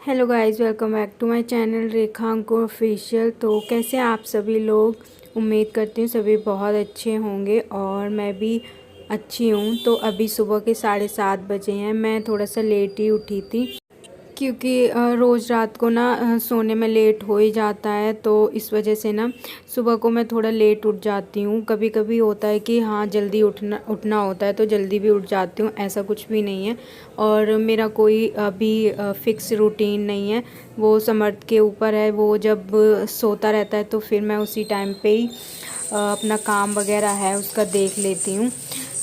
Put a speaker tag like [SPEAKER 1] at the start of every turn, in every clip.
[SPEAKER 1] Hello guys, welcome back to my channel Rekha Ankur official. तो कैसे हैं आप सभी लोग। उम्मीद करती हूँ सभी बहुत अच्छे होंगे और मैं भी अच्छी हूँ। तो अभी सुबह के 7:30 बजे हैं। मैं थोड़ा सा लेट ही उठी थी क्योंकि रोज़ रात को ना सोने में लेट हो ही जाता है। तो इस वजह से ना सुबह को मैं थोड़ा लेट उठ जाती हूँ। कभी कभी होता है कि हाँ जल्दी उठना होता है तो जल्दी भी उठ जाती हूँ, ऐसा कुछ भी नहीं है। और मेरा कोई अभी फिक्स रूटीन नहीं है, वो समर्थ के ऊपर है। वो जब सोता रहता है तो फिर मैं उसी टाइम पे ही अपना काम वगैरह है उसका देख लेती हूँ।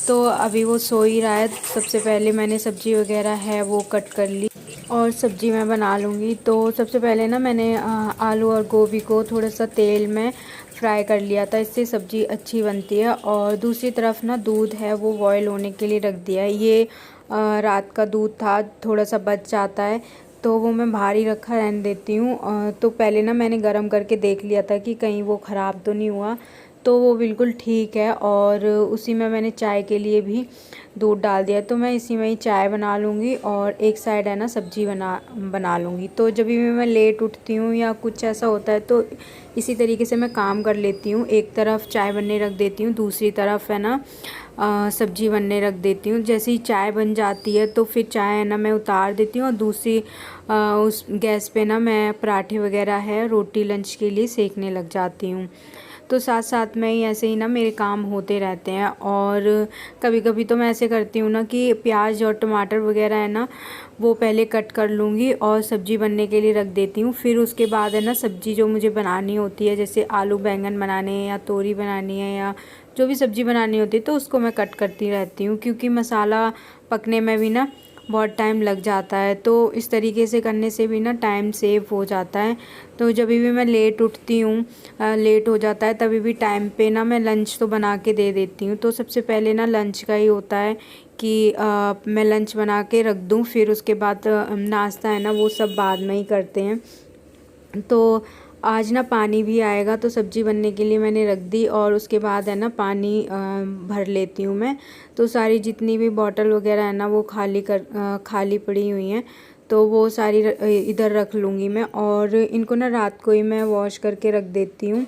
[SPEAKER 1] तो अभी वो सो ही रहा है। सबसे पहले मैंने सब्ज़ी वगैरह है वो कट कर ली और सब्ज़ी मैं बना लूँगी। तो सबसे पहले ना मैंने आलू और गोभी को थोड़ा सा तेल में फ्राई कर लिया था, इससे सब्ज़ी अच्छी बनती है। और दूसरी तरफ ना दूध है वो बॉयल होने के लिए रख दिया है। ये रात का दूध था, थोड़ा सा बच जाता है तो वो मैं बाहर ही रखा रहने देती हूँ। तो पहले ना मैंने गरम करके देख लिया था कि कहीं वो ख़राब तो नहीं हुआ, तो वो बिल्कुल ठीक है। और उसी में मैंने चाय के लिए भी दूध डाल दिया, तो मैं इसी में ही चाय बना लूँगी और एक साइड है ना सब्ज़ी बना लूँगी। तो जब भी मैं लेट उठती हूँ या कुछ ऐसा होता है तो इसी तरीके से मैं काम कर लेती हूँ। एक तरफ चाय बनने रख देती हूँ, दूसरी तरफ है ना सब्ज़ी बनने रख देती हूँ। जैसे ही चाय बन जाती है तो फिर चाय है ना मैं उतार देती हूँ और दूसरी उस गैस पे ना मैं पराठे वगैरह है रोटी लंच के लिए सेकने लग जाती हूँ। तो साथ साथ में ही ऐसे ही ना मेरे काम होते रहते हैं। और कभी कभी तो मैं ऐसे करती हूँ ना कि प्याज और टमाटर वगैरह है ना वो पहले कट कर लूँगी और सब्ज़ी बनने के लिए रख देती हूँ। फिर उसके बाद है ना सब्ज़ी जो मुझे बनानी होती है, जैसे आलू बैंगन बनाने हैं या तोरी बनानी है या जो भी सब्ज़ी बनानी होती है, तो उसको मैं कट करती रहती हूँ क्योंकि मसाला पकने में भी ना बहुत टाइम लग जाता है। तो इस तरीके से करने से भी ना टाइम सेव हो जाता है। तो जब भी मैं लेट उठती हूँ, लेट हो जाता है, तभी भी टाइम पे ना मैं लंच तो बना के दे देती हूँ। तो सबसे पहले ना लंच का ही होता है कि मैं लंच बना के रख दूँ, फिर उसके बाद नाश्ता है ना वो सब बाद में ही करते हैं। तो आज ना पानी भी आएगा तो सब्ज़ी बनने के लिए मैंने रख दी और उसके बाद है ना पानी भर लेती हूँ मैं। तो सारी जितनी भी बॉटल वगैरह है ना वो खाली पड़ी हुई हैं, तो वो सारी इधर रख लूँगी मैं। और इनको ना रात को ही मैं वॉश करके रख देती हूँ।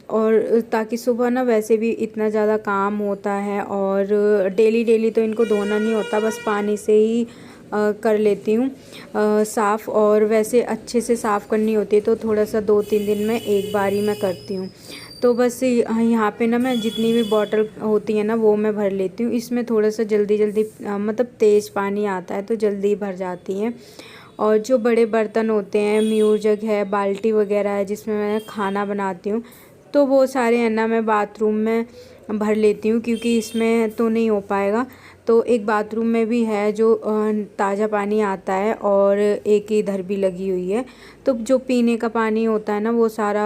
[SPEAKER 1] और ताकि सुबह ना वैसे भी इतना ज़्यादा काम होता है और डेली डेली तो इनको धोना नहीं होता, बस पानी से ही कर लेती हूँ साफ़। और वैसे अच्छे से साफ़ करनी होती है तो थोड़ा सा 2-3 दिन में एक बार ही मैं करती हूँ। तो बस यहाँ पे ना मैं जितनी भी बॉटल होती है ना वो मैं भर लेती हूँ। इसमें थोड़ा सा जल्दी जल्दी मतलब तेज़ पानी आता है तो जल्दी भर जाती है। और जो बड़े बर्तन होते हैं, म्यू जग है, बाल्टी वगैरह है जिसमें मैं खाना बनाती हूँ, तो वो सारे है ना मैं बाथरूम में भर लेती हूँ क्योंकि इसमें तो नहीं हो पाएगा। तो एक बाथरूम में भी है जो ताज़ा पानी आता है और एक इधर भी लगी हुई है। तो जो पीने का पानी होता है ना वो सारा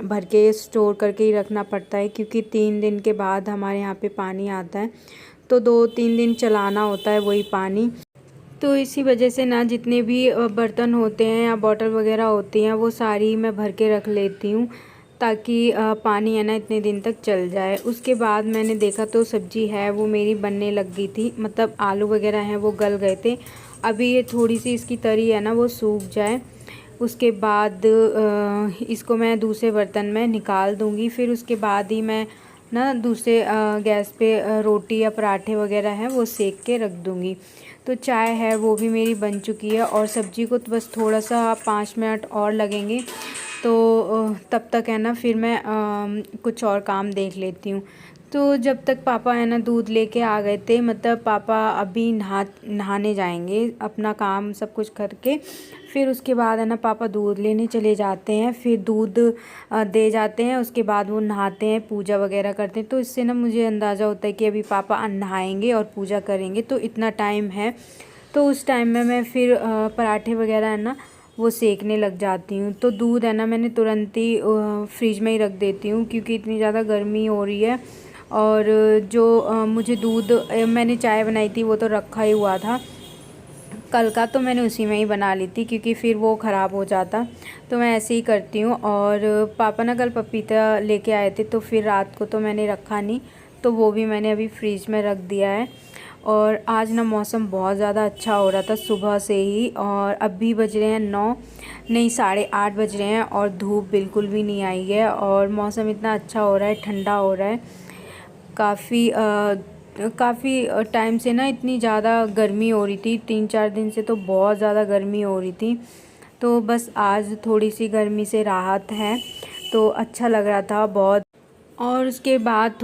[SPEAKER 1] भर के स्टोर करके ही रखना पड़ता है क्योंकि 3 दिन के बाद हमारे यहाँ पे पानी आता है, तो 2-3 दिन चलाना होता है वही पानी। तो इसी वजह से ना जितने भी बर्तन होते हैं या बॉटल वगैरह होती हैं वो सारी मैं भर के रख लेती हूँ ताकि पानी है ना इतने दिन तक चल जाए। उसके बाद मैंने देखा तो सब्ज़ी है वो मेरी बनने लग गई थी, मतलब आलू वगैरह हैं वो गल गए थे। अभी ये थोड़ी सी इसकी तरी है ना वो सूख जाए, उसके बाद इसको मैं दूसरे बर्तन में निकाल दूँगी। फिर उसके बाद ही मैं ना दूसरे गैस पे रोटी या पराठे वगैरह हैं वो सेक के रख दूँगी। तो चाय है वो भी मेरी बन चुकी है और सब्ज़ी को तो बस थोड़ा सा 5 मिनट और लगेंगे। तो तब तक है ना फिर मैं कुछ और काम देख लेती हूँ। तो जब तक पापा है ना दूध लेके आ गए थे, मतलब पापा अभी नहाने जाएंगे अपना काम सब कुछ करके, फिर उसके बाद है ना पापा दूध लेने चले जाते हैं। फिर दूध दे जाते हैं, उसके बाद वो नहाते हैं, पूजा वगैरह करते हैं। तो इससे ना मुझे अंदाज़ा होता है कि अभी पापा नहाएंगे और पूजा करेंगे, तो इतना टाइम है। तो उस टाइम में मैं फिर पराठे वगैरह है ना वो सेकने लग जाती हूँ। तो दूध है ना मैंने तुरंत ही फ्रिज में ही रख देती हूँ क्योंकि इतनी ज़्यादा गर्मी हो रही है। और जो मुझे दूध मैंने चाय बनाई थी वो तो रखा ही हुआ था कल का, तो मैंने उसी में ही बना ली थी क्योंकि फिर वो ख़राब हो जाता। तो मैं ऐसे ही करती हूँ। और पापा ना कल पपीता लेके आए थे तो फिर रात को तो मैंने रखा नहीं, तो वो भी मैंने अभी फ्रिज में रख दिया है। और आज ना मौसम बहुत ज़्यादा अच्छा हो रहा था सुबह से ही। और अभी बज रहे हैं 9, नहीं 8:30 बज रहे हैं और धूप बिल्कुल भी नहीं आई है और मौसम इतना अच्छा हो रहा है, ठंडा हो रहा है। काफ़ी टाइम से ना इतनी ज़्यादा गर्मी हो रही थी, 3-4 दिन से तो बहुत ज़्यादा गर्मी हो रही थी। तो बस आज थोड़ी सी गर्मी से राहत है, तो अच्छा लग रहा था बहुत। और उसके बाद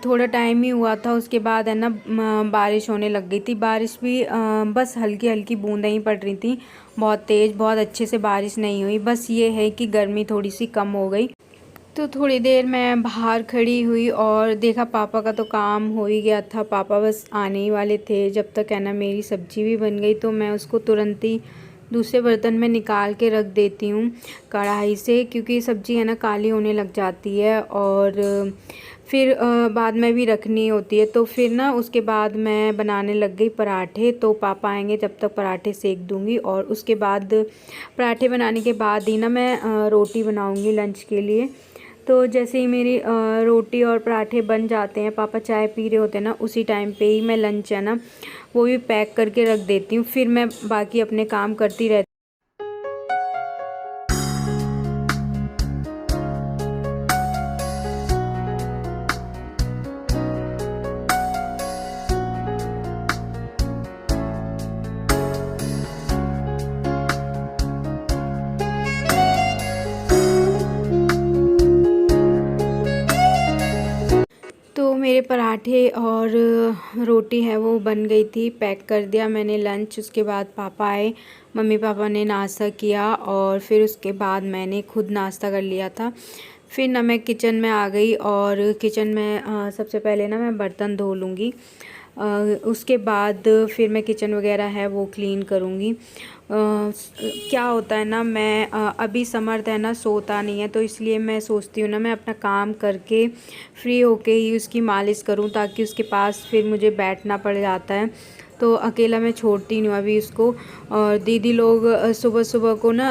[SPEAKER 1] थोड़ा टाइम ही हुआ था, उसके बाद है ना बारिश होने लग गई थी। बारिश भी बस हल्की हल्की बूंदें ही पड़ रही थी, बहुत तेज़, बहुत अच्छे से बारिश नहीं हुई। बस ये है कि गर्मी थोड़ी सी कम हो गई। तो थोड़ी देर मैं बाहर खड़ी हुई और देखा पापा का तो काम हो ही गया था, पापा बस आने ही वाले थे। जब तक है ना मेरी सब्ज़ी भी बन गई, तो मैं उसको तुरंत ही दूसरे बर्तन में निकाल के रख देती हूँ कढ़ाई से, क्योंकि सब्ज़ी है ना काली होने लग जाती है और फिर बाद में भी रखनी होती है। तो फिर ना उसके बाद मैं बनाने लग गई पराठे। तो पापा आएंगे जब तक पराठे सेक दूँगी और उसके बाद पराठे बनाने के बाद ही ना मैं रोटी बनाऊँगी लंच के लिए। तो जैसे ही मेरी रोटी और पराठे बन जाते हैं, पापा चाय पी रहे होते हैं ना, उसी टाइम पे ही मैं लंच है ना वो भी पैक करके रख देती हूँ। फिर मैं बाकी अपने काम करती रहती। तो मेरे पराठे और रोटी है वो बन गई थी, पैक कर दिया मैंने लंच। उसके बाद पापा आए, मम्मी पापा ने नाश्ता किया और फिर उसके बाद मैंने खुद नाश्ता कर लिया था। फिर ना मैं किचन में आ गई और किचन में सबसे पहले ना मैं बर्तन धो लूँगी। उसके बाद फिर मैं किचन वगैरह है वो क्लीन करूँगी। क्या होता है ना, मैं अभी समर्थ है ना सोता नहीं है, तो इसलिए मैं सोचती हूँ ना मैं अपना काम करके फ्री होके ही उसकी मालिश करूँ, ताकि उसके पास फिर मुझे बैठना पड़ जाता है। तो अकेला मैं छोड़ती नहीं हूँ अभी उसको। और दीदी लोग सुबह सुबह को ना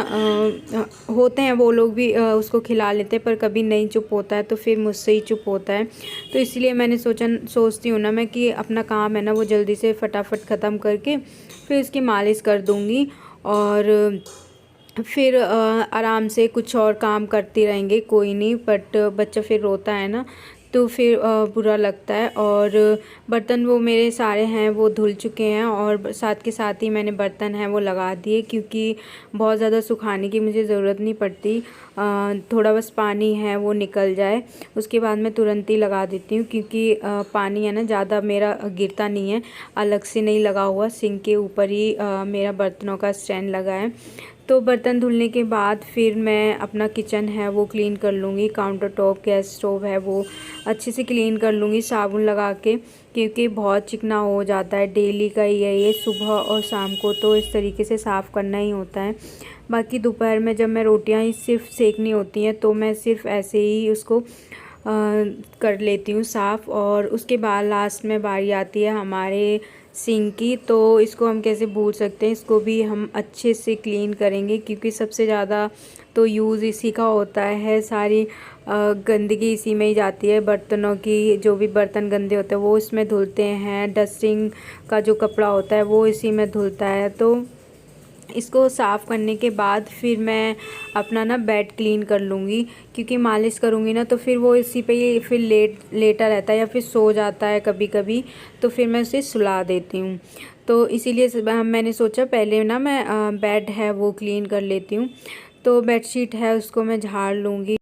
[SPEAKER 1] होते हैं, वो लोग भी उसको खिला लेते हैं, पर कभी नहीं चुप होता है तो फिर मुझसे ही चुप होता है। तो इसलिए मैंने सोचती हूँ ना मैं कि अपना काम है ना वो जल्दी से फटाफट ख़त्म करके फिर उसकी मालिश कर दूँगी और फिर आराम से कुछ और काम करती रहेंगे, कोई नहीं। बट बच्चा फिर रोता है ना, तो फिर बुरा लगता है। और बर्तन वो मेरे सारे हैं वो धुल चुके हैं और साथ के साथ ही मैंने बर्तन हैं वो लगा दिए, क्योंकि बहुत ज़्यादा सुखाने की मुझे ज़रूरत नहीं पड़ती। थोड़ा बस पानी है वो निकल जाए, उसके बाद मैं तुरंत ही लगा देती हूँ, क्योंकि पानी है ना ज़्यादा मेरा गिरता नहीं है, अलग से नहीं लगा हुआ, सिंक के ऊपर ही मेरा बर्तनों का स्टैंड लगा है। तो बर्तन धुलने के बाद फिर मैं अपना किचन है वो क्लीन कर लूँगी, काउंटर टॉप, गैस स्टोव है वो अच्छे से क्लीन कर लूँगी साबुन लगा के, क्योंकि बहुत चिकना हो जाता है। डेली का ही है ये, सुबह और शाम को तो इस तरीके से साफ़ करना ही होता है। बाकी दोपहर में जब मैं रोटियां ही सिर्फ सेकनी होती हैं तो मैं सिर्फ ऐसे ही उसको कर लेती हूँ साफ़। और उसके बाद लास्ट में बारी आती है हमारे सिंक की, तो इसको हम कैसे भूल सकते हैं, इसको भी हम अच्छे से क्लीन करेंगे, क्योंकि सबसे ज़्यादा तो यूज़ इसी का होता है। सारी गंदगी इसी में ही जाती है, बर्तनों की, जो भी बर्तन गंदे होते हैं वो इसमें धुलते हैं, डस्टिंग का जो कपड़ा होता है वो इसी में धुलता है। तो इसको साफ़ करने के बाद फिर मैं अपना ना बेड क्लीन कर लूँगी, क्योंकि मालिश करूँगी ना तो फिर वो इसी पे ही फिर लेटा रहता है या फिर सो जाता है कभी कभी, तो फिर मैं उसे सुला देती हूँ। तो इसीलिए मैंने सोचा पहले ना मैं बेड है वो क्लीन कर लेती हूँ। तो बेडशीट है उसको मैं झाड़ लूँगी।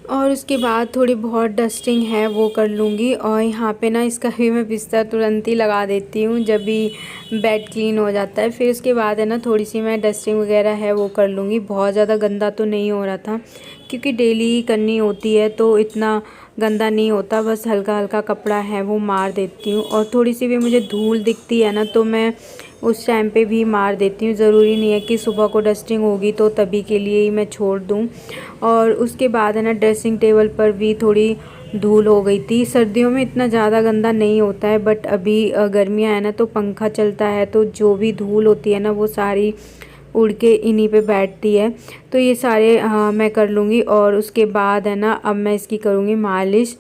[SPEAKER 1] और उसके बाद थोड़ी बहुत डस्टिंग है वो कर लूँगी। और यहाँ पे ना इसका भी मैं बिस्तर तुरंत ही लगा देती हूँ जब भी बेड क्लीन हो जाता है। फिर उसके बाद है ना थोड़ी सी मैं डस्टिंग वगैरह है वो कर लूँगी। बहुत ज़्यादा गंदा तो नहीं हो रहा था, क्योंकि डेली करनी होती है तो इतना गंदा नहीं होता, बस हल्का हल्का कपड़ा है वो मार देती हूँ। और थोड़ी सी भी मुझे धूल दिखती है ना तो मैं उस टाइम पे भी मार देती हूँ। ज़रूरी नहीं है कि सुबह को डस्टिंग होगी तो तभी के लिए ही मैं छोड़ दूँ। और उसके बाद है ना ड्रेसिंग टेबल पर भी थोड़ी धूल हो गई थी। सर्दियों में इतना ज़्यादा गंदा नहीं होता है, बट अभी गर्मियाँ है ना, तो पंखा चलता है तो जो भी धूल होती है ना वो सारी उड़ के इन्हीं पे बैठती है। तो ये सारे मैं कर लूँगी और उसके बाद है ना अब मैं इसकी करूँगी मालिश।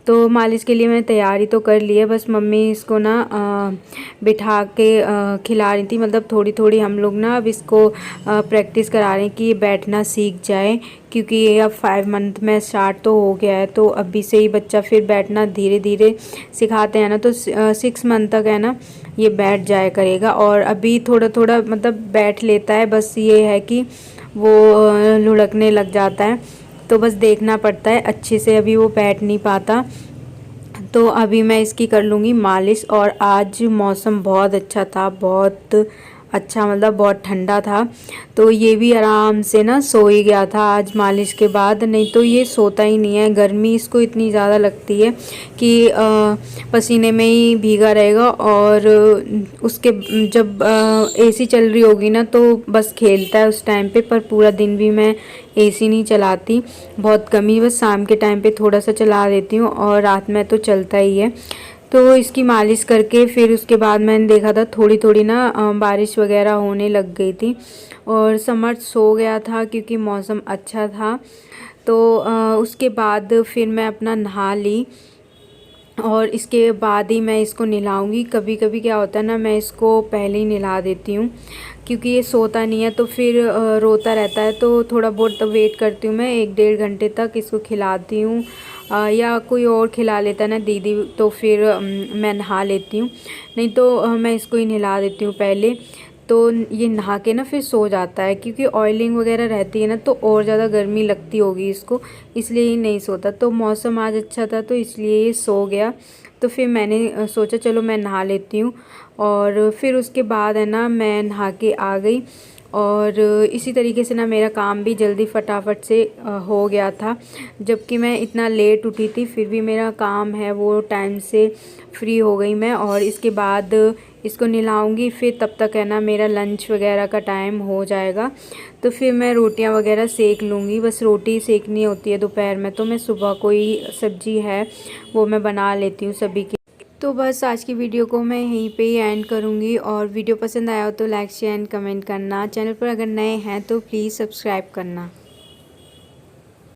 [SPEAKER 1] तो मालिश के लिए मैंने तैयारी तो कर ली है, बस मम्मी इसको ना बिठा के खिला रही थी। मतलब थोड़ी थोड़ी हम लोग ना अब इसको प्रैक्टिस करा रहे हैं कि ये बैठना सीख जाए, क्योंकि ये अब 5 मंथ में स्टार्ट तो हो गया है। तो अभी से ही बच्चा फिर बैठना धीरे धीरे सिखाते हैं ना, तो 6 मंथ तक है ना ये बैठ जाया करेगा। और अभी थोड़ा थोड़ा मतलब बैठ लेता है, बस ये है कि वो लुढ़कने लग जाता है, तो बस देखना पड़ता है अच्छे से, अभी वो बैठ नहीं पाता। तो अभी मैं इसकी कर लूँगी मालिश। और आज मौसम बहुत अच्छा था, बहुत अच्छा, मतलब बहुत ठंडा था, तो ये भी आराम से ना सो ही गया था आज मालिश के बाद। नहीं तो ये सोता ही नहीं है, गर्मी इसको इतनी ज़्यादा लगती है कि पसीने में ही भीगा रहेगा। और उसके जब एसी चल रही होगी ना तो बस खेलता है उस टाइम पे, पर पूरा दिन भी मैं एसी नहीं चलाती, बहुत कम ही, बस शाम के टाइम पे थोड़ा सा चला देती हूँ और रात में तो चलता ही है। तो इसकी मालिश करके फिर उसके बाद मैंने देखा था थोड़ी थोड़ी ना बारिश वगैरह होने लग गई थी और समर सो गया था क्योंकि मौसम अच्छा था। तो उसके बाद फिर मैं अपना नहा ली और इसके बाद ही मैं इसको नहलाऊँगी। कभी कभी क्या होता है ना, मैं इसको पहले ही नहला देती हूँ क्योंकि ये सोता नहीं है, तो फिर रोता रहता है। तो थोड़ा बहुत वेट करती हूँ मैं 1-1.5 घंटे तक, इसको खिलाती हूँ या कोई और खिला लेता है ना दीदी, तो फिर मैं नहा लेती हूँ। नहीं तो मैं इसको ही नहला देती हूँ पहले, तो ये नहा के ना फिर सो जाता है, क्योंकि ऑयलिंग वगैरह रहती है ना तो और ज़्यादा गर्मी लगती होगी इसको, इसलिए ये नहीं सोता। तो मौसम आज अच्छा था तो इसलिए ये सो गया। तो फिर मैंने सोचा चलो मैं नहा लेती हूँ, और फिर उसके बाद है ना मैं नहा के आ गई। और इसी तरीके से ना मेरा काम भी जल्दी फटाफट से हो गया था, जबकि मैं इतना लेट उठी थी फिर भी मेरा काम है वो टाइम से फ्री हो गई मैं। और इसके बाद इसको नहलाऊँगी, फिर तब तक है ना मेरा लंच वगैरह का टाइम हो जाएगा। तो फिर मैं रोटियां वगैरह सेक लूँगी, बस रोटी सेकनी होती है दोपहर में, तो मैं सुबह कोई सब्ज़ी है वो मैं बना लेती हूँ सभी की। तो बस आज की वीडियो को मैं यहीं पे ही एंड करूँगी, और वीडियो पसंद आया हो तो लाइक शेयर एंड कमेंट करना। चैनल पर अगर नए हैं तो प्लीज़ सब्सक्राइब करना।